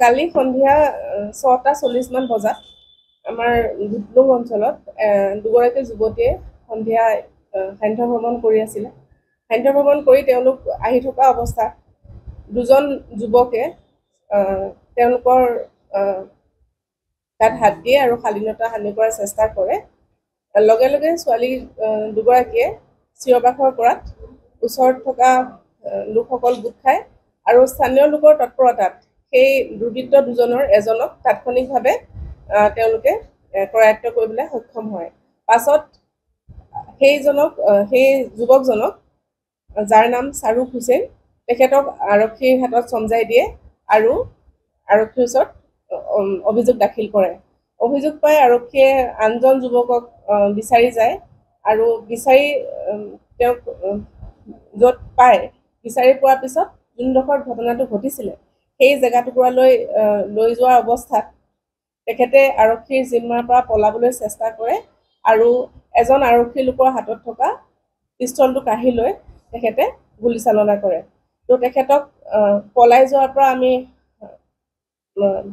কালি সন্ধিয়া 6:40 মান বজাত আমাৰ দুবলুং অঞ্চলত দুগৰাকী যুৱতীয়ে সন্ধিয়া সান্ধ্য ভ্ৰমণ কৰি আছিলে। সান্ধ্য ভ্ৰমণ কৰি তেওঁলোক আহি থকা অৱস্থাত দুজন যুৱকে তেওঁলোকৰ গাত হাত দিয়ে আৰু শালীনতা হানি কৰাৰ চেষ্টা কৰে। লগে লগে ছোৱালী দুগৰাকীয়ে চিঞৰ-বাখৰ কৰাত ওচৰত থকা লোকসকল গোট খায় আৰু স্থানীয় লোকৰ তৎপৰতাত সেই দুৰ্বৃত্ত দুজনৰ এজনক তাৎক্ষণিকভাৱে তেওঁলোকে কৰায়ত্ব কৰিবলৈ সক্ষম হয়। পাছত সেই যুৱকজনক, যাৰ নাম চাৰুক হুছেইন, তেখেতক আৰক্ষীৰ হাতত চমজাই দিয়ে আৰু আৰক্ষীৰ ওচৰত অভিযোগ দাখিল কৰে। অভিযোগ পাই আৰক্ষীয়ে আনজন যুৱকক বিচাৰি যায় আৰু বিচাৰি তেওঁক য'ত পায়, বিচাৰি পোৱাৰ পিছত যোনডোখৰত ঘটনাটো ঘটিছিলে সেই জেগাটুকুৰালৈ লৈ যোৱাৰ অৱস্থাত তেখেতে আৰক্ষীৰ জিম্মাৰ পৰা পলাবলৈ চেষ্টা কৰে আৰু এজন আৰক্ষী লোকৰ হাতত থকা পিষ্টলটো কাঢ়ি লৈ তেখেতে গুলীচালনা কৰে। তো তেখেতক পলাই যোৱাৰ পৰা আমি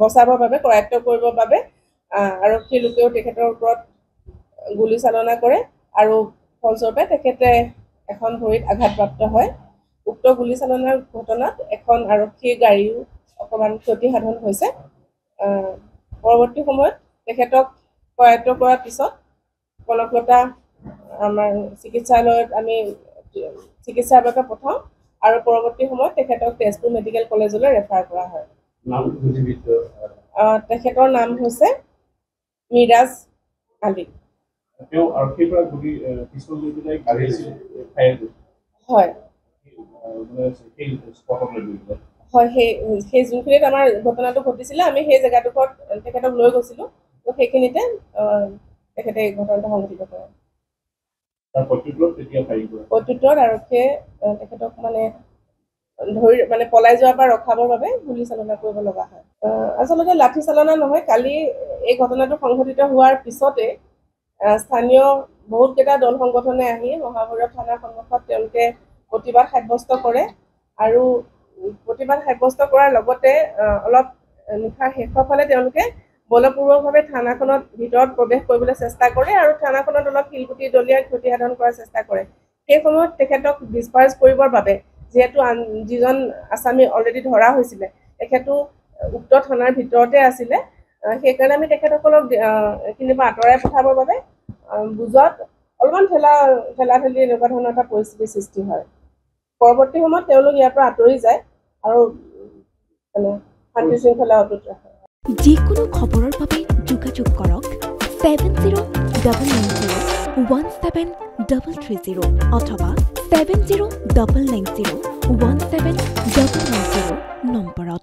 বচাবৰ বাবে, কৰায়ত্ব কৰিবৰ বাবে আৰক্ষী লোকেও তেখেতৰ ওপৰত গুলীচালনা কৰে আৰু ফলস্বৰূপে তেখেতে এখন ভৰিত আঘাতপ্ৰাপ্ত হয়। উক্ত গুলীচালনাৰ ঘটনাত এখন আৰক্ষীৰ গাড়ীও অকণমান ক্ষতিসাধন হৈছে। পৰৱৰ্তী সময়ত তেখেতক কৰায়ত্ব কৰাৰ পিছত কনকলতা আমাৰ চিকিৎসালয়ত আমি চিকিৎসাৰ বাবে পঠাওঁ আৰু পৰৱৰ্তী সময়ত তেখেতক তেজপুৰ মেডিকেল কলেজলৈ ৰেফাৰ কৰা হয়। তেখেতৰ নাম হৈছে মিৰাজ আলী। হয়, সেই যোনখিনিত আমাৰ ঘটনাটো ঘটিছিলে আমি সেই জেগাডোখৰত তেখেতক লৈ গৈছিলোঁ। তো সেইখিনিতে তেখেতে এই ঘটনাটো সংঘটিত কৰে। প্ৰত্যুত্তৰত আৰক্ষীয়ে তেখেতক পলাই যোৱাৰ পৰা ৰখাবৰ বাবে গুলীচালনা কৰিব লগা হয়। আচলতে লাঠি চালনা নহয়, কালি এই ঘটনাটো সংঘটিত হোৱাৰ পিছতে স্থানীয় বহুতকেইটা দল সংগঠনে আহি মহাভৈৰৱ থানাৰ সন্মুখত তেওঁলোকে প্ৰতিবাদ সাব্যস্ত কৰে আৰু প্ৰতিবাদ সাব্যস্ত কৰাৰ লগতে অলপ নিশাৰ শেষৰ ফালে তেওঁলোকে বলপূৰ্বকভাৱে থানাখনত ভিতৰত প্ৰৱেশ কৰিবলৈ চেষ্টা কৰে আৰু থানাখনত অলপ শিলগুটি দলিয়াই ক্ষতিসাধন কৰাৰ চেষ্টা কৰে। সেই সময়ত তেখেতক ডিছপাৰ্চ কৰিবৰ বাবে, যিহেতু যিজন আসামী অলৰেডি ধৰা হৈছিলে তেখেতো উক্ত থানাৰ ভিতৰতে আছিলে, সেইকাৰণে আমি তেখেতসকলক এইখিনিৰ পৰা আঁতৰাই পঠাবৰ বাবে বুজত অলপমান ঠেলা-ঠেলি এনেকুৱা ধৰণৰ এটা পৰিস্থিতিৰ সৃষ্টি হয়। পৰৱৰ্তী সময়ত তেওঁলোক ইয়াৰ পৰা আঁতৰি যায় আৰু শান্তি শৃংখলা অটুট ৰাখে। যিকোনো খবৰৰ বাবে যোগাযোগ কৰক 7099017330 অথবা 7099017390 নম্বৰত।